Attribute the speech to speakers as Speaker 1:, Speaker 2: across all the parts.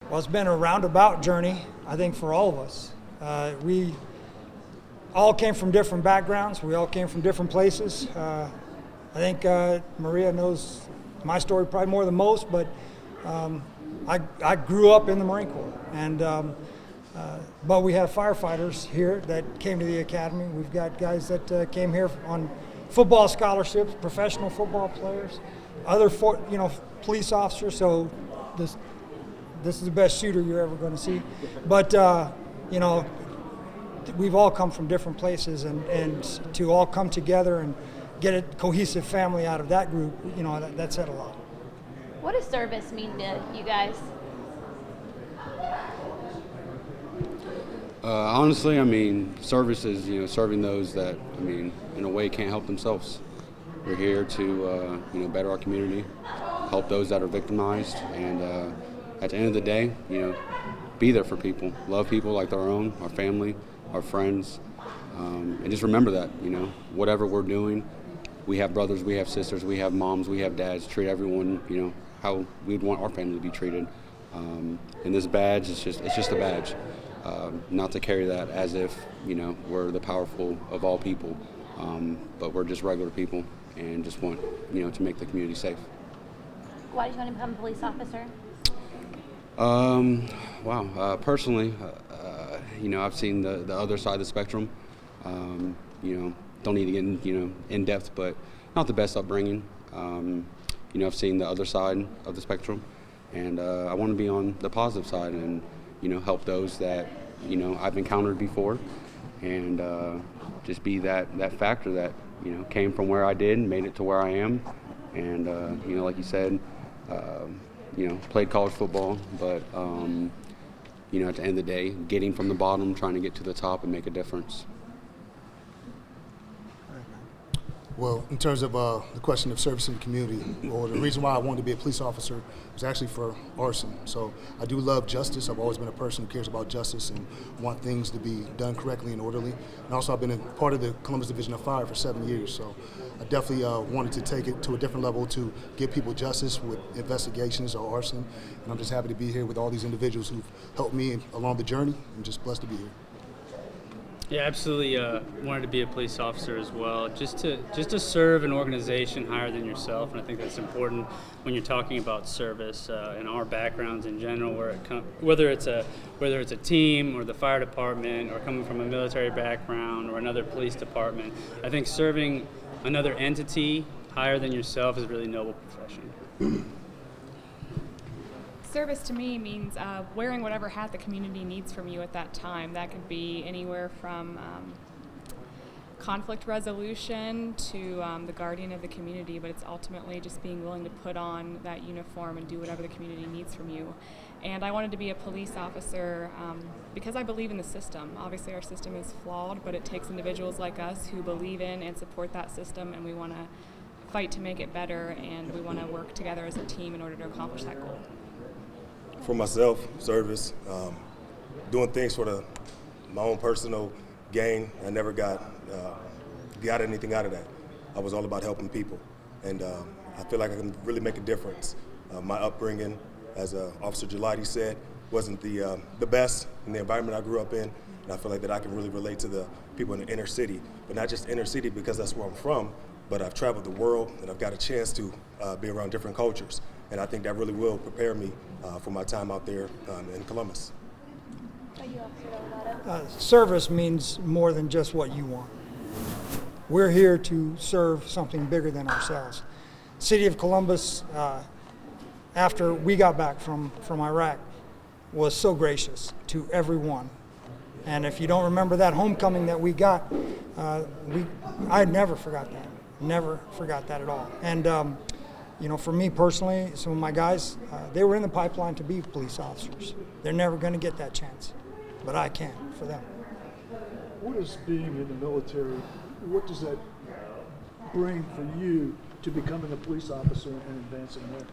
Speaker 1: Well, it's been a roundabout journey, I think, for all of us. We all came from different backgrounds. We all came from different places. I think Maria knows my story probably more than most, but I grew up in the Marine Corps. But we have firefighters here that came to the academy. We've got guys that came here on football scholarships, professional football players, other police officers. So this is the best shooter you're ever going to see. But we've all come from different places, and to all come together and get a cohesive family out of that group, that said a lot.
Speaker 2: What does service mean to you guys?
Speaker 3: Honestly, service is, serving those that, in a way can't help themselves. We're here to, better our community, help those that are victimized, and at the end of the day, be there for people, love people like their own, our family, our friends, and just remember that, whatever we're doing, we have brothers, we have sisters, we have moms, we have dads, treat everyone, how we'd want our family to be treated. And this badge, it's just a badge. Not to carry that as if, we're the powerful of all people, but we're just regular people and just want, to make the community safe.
Speaker 2: Why did you want to become a police officer?
Speaker 3: Personally, I've seen the other side of the spectrum. Don't need to get in depth, but not the best upbringing. I've seen the other side of the spectrum, and I want to be on the positive side and, help those that, I've encountered before, and just be that factor that, came from where I did and made it to where I am. And, like you said, played college football, but, at the end of the day, getting from the bottom, trying to get to the top and make a difference.
Speaker 4: Well, in terms of the question of service in the community, or the reason why I wanted to be a police officer was actually for arson. So I do love justice. I've always been a person who cares about justice and want things to be done correctly and orderly. And also I've been a part of the Columbus Division of Fire for 7 years. So I definitely wanted to take it to a different level to give people justice with investigations or arson. And I'm just happy to be here with all these individuals who've helped me along the journey. I'm just blessed to be here.
Speaker 5: Yeah, absolutely. Wanted to be a police officer as well, just to serve an organization higher than yourself, and I think that's important when you're talking about service and our backgrounds in general. Whether it's a team or the fire department or coming from a military background or another police department, I think serving another entity higher than yourself is a really noble profession.
Speaker 6: Service to me means wearing whatever hat the community needs from you at that time. That could be anywhere from conflict resolution to the guardian of the community, but it's ultimately just being willing to put on that uniform and do whatever the community needs from you. And I wanted to be a police officer because I believe in the system. Obviously our system is flawed, but it takes individuals like us who believe in and support that system, and we want to fight to make it better, and we want to work together as a team in order to accomplish that goal.
Speaker 7: For myself, service, doing things for my own personal gain. I never got anything out of that. I was all about helping people, and I feel like I can really make a difference. My upbringing, as Officer Gelati said, wasn't the best in the environment I grew up in, and I feel like that I can really relate to the people in the inner city, but not just inner city because that's where I'm from, but I've traveled the world and I've got a chance to be around different cultures. And I think that really will prepare me for my time out there in Columbus.
Speaker 1: Service means more than just what you want. We're here to serve something bigger than ourselves. City of Columbus, after we got back from Iraq, was so gracious to everyone. And if you don't remember that homecoming that we got, I never forgot that. Never forgot that at all. And for me personally, some of my guys, they were in the pipeline to be police officers. They're never going to get that chance, but I can for them.
Speaker 8: What is being in the military, what does that bring for you to becoming a police officer and advancing there?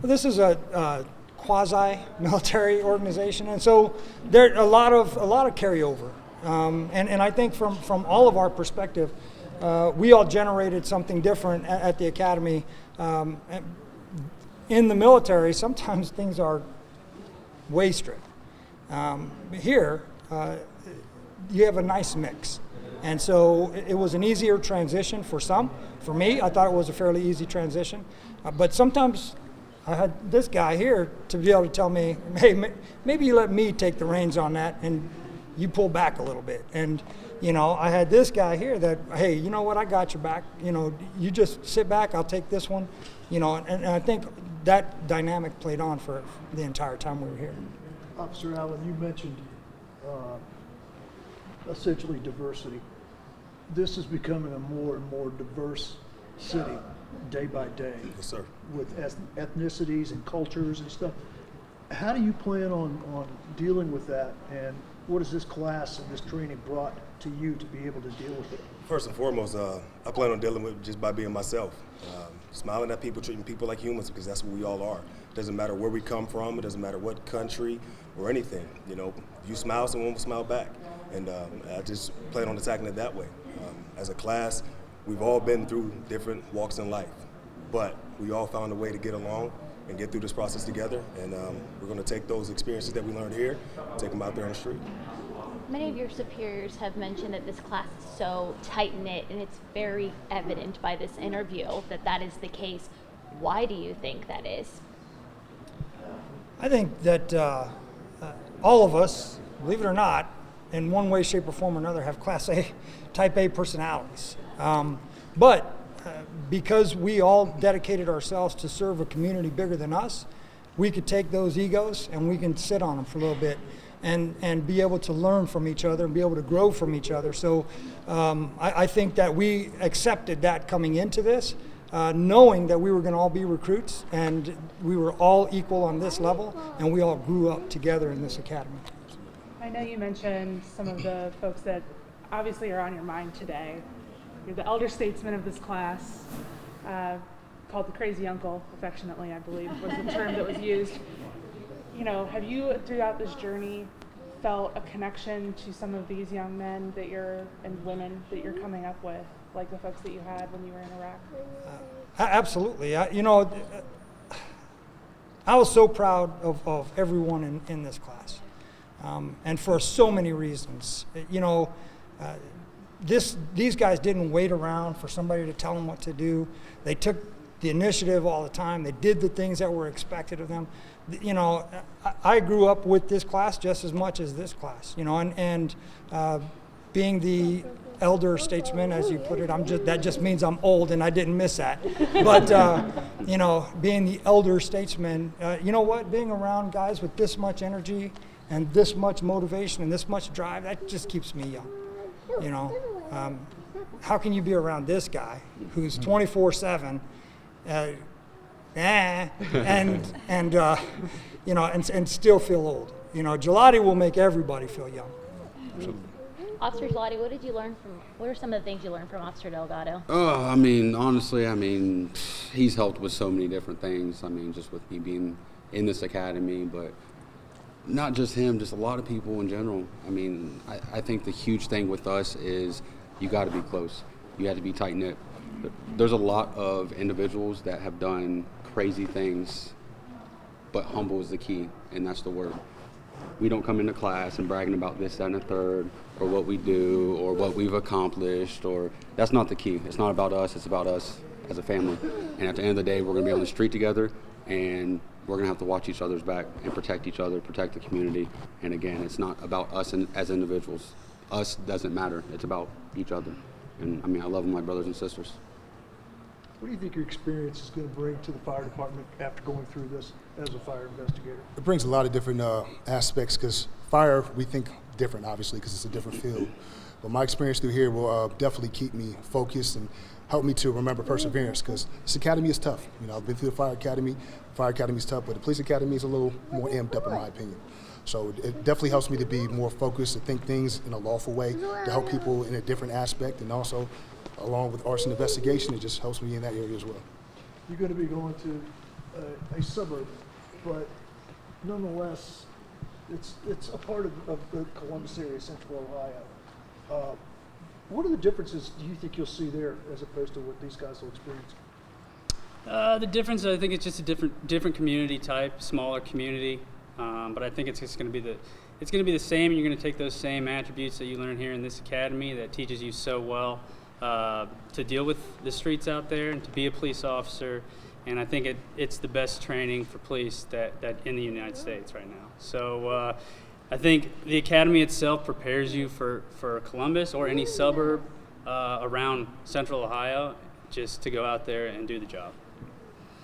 Speaker 1: Well, this is a quasi-military organization, and so there are a lot of carryover. And I think from all of our perspective, we all generated something different at the academy. In the military, sometimes things are way strict. Here, you have a nice mix. And so it was an easier transition for some. For me, I thought it was a fairly easy transition. But sometimes I had this guy here to be able to tell me, hey, maybe you let me take the reins on that and you pull back a little bit. And, you know, I had this guy here that, hey, you know what, I got your back. You know, you just sit back, I'll take this one. You know, and I think that dynamic played on for the entire time we were here.
Speaker 8: Officer Allen, you mentioned essentially diversity. This is becoming a more and more diverse city day by day.
Speaker 7: Yes, sir.
Speaker 8: With ethnicities and cultures and stuff. How do you plan on dealing with that, and what has this class and this training brought to you to be able to deal with it?
Speaker 7: First and foremost, I plan on dealing with it just by being myself. Smiling at people, treating people like humans, because that's what we all are. It doesn't matter where we come from, it doesn't matter what country or anything. You know, if you smile, someone will smile back. And I just plan on attacking it that way. As a class, we've all been through different walks in life, but we all found a way to get along and get through this process together. And we're going to take those experiences that we learned here, take them out there on the street.
Speaker 2: Many of your superiors have mentioned that this class is so tight-knit, and it's very evident by this interview that that is the case. Why do you think that is?
Speaker 1: I think that all of us, believe it or not, in one way, shape, or form or another, have Class A, Type A personalities. But because we all dedicated ourselves to serve a community bigger than us, we could take those egos and we can sit on them for a little bit and be able to learn from each other and be able to grow from each other. So I think that we accepted that coming into this, knowing that we were going to all be recruits and we were all equal on this level, and we all grew up together in this academy.
Speaker 9: I know you mentioned some of the folks that obviously are on your mind today. You're the elder statesman of this class, called the crazy uncle, affectionately, I believe, was the term that was used. You know, have you, throughout this journey, felt a connection to some of these young men that and women that you're coming up with, like the folks that you had when you were in Iraq?
Speaker 1: Absolutely. I was so proud of everyone in this class. And for so many reasons. You know, these guys didn't wait around for somebody to tell them what to do. They took the initiative all the time. They did the things that were expected of them. You know, I grew up with this class just as much as this class, you know, and being the elder statesman, as you put it, that just means I'm old and I didn't miss that. But, you know, being the elder statesman, you know what, being around guys with this much energy and this much motivation and this much drive, that just keeps me young. You know, how can you be around this guy who's 24/7, and you know, and still feel old? You know, Gelati will make everybody feel young.
Speaker 3: Absolutely.
Speaker 2: Officer Gelati, what are some of the things you learned from Officer Delgado?
Speaker 3: Oh, I mean, honestly, he's helped with so many different things. I mean, just with me being in this academy, but not just him, just a lot of people in general. I mean, I think the huge thing with us is you got to be close. You have to be tight-knit. There's a lot of individuals that have done crazy things, but humble is the key, and that's the word. We don't come into class and bragging about this, that, and the third, or what we do, or what we've accomplished, or that's not the key. It's not about us, it's about us as a family. And at the end of the day, we're going to be on the street together, and we're going to have to watch each other's back and protect each other, protect the community. And again, it's not about us as individuals. Us doesn't matter. It's about each other. And I mean, I love my brothers and sisters.
Speaker 8: What do you think your experience is going to bring to the fire department after going through this as a fire investigator?
Speaker 4: It brings a lot of different aspects, because fire, we think different, obviously, because it's a different field. But my experience through here will definitely keep me focused and help me to remember perseverance, because this academy is tough. You know, I've been through the fire academy. Fire academy is tough, but the police academy is a little more amped up, in my opinion. So it definitely helps me to be more focused, to think things in a lawful way, to help people in a different aspect, and also, along with arson investigation, it just helps me in that area as well.
Speaker 8: You're going to be going to a suburb, but nonetheless, it's a part of the Columbus area, Central Ohio. What are the differences do you think you'll see there as opposed to what these guys will experience?
Speaker 5: The difference, I think, it's just a different community type, smaller community. But I think it's just going to be the same, and you're going to take those same attributes that you learn here in this academy that teaches you so well to deal with the streets out there and to be a police officer. And I think it's the best training for police that in the United States right now. So I think the academy itself prepares you for Columbus or any suburb around Central Ohio, just to go out there and do the job.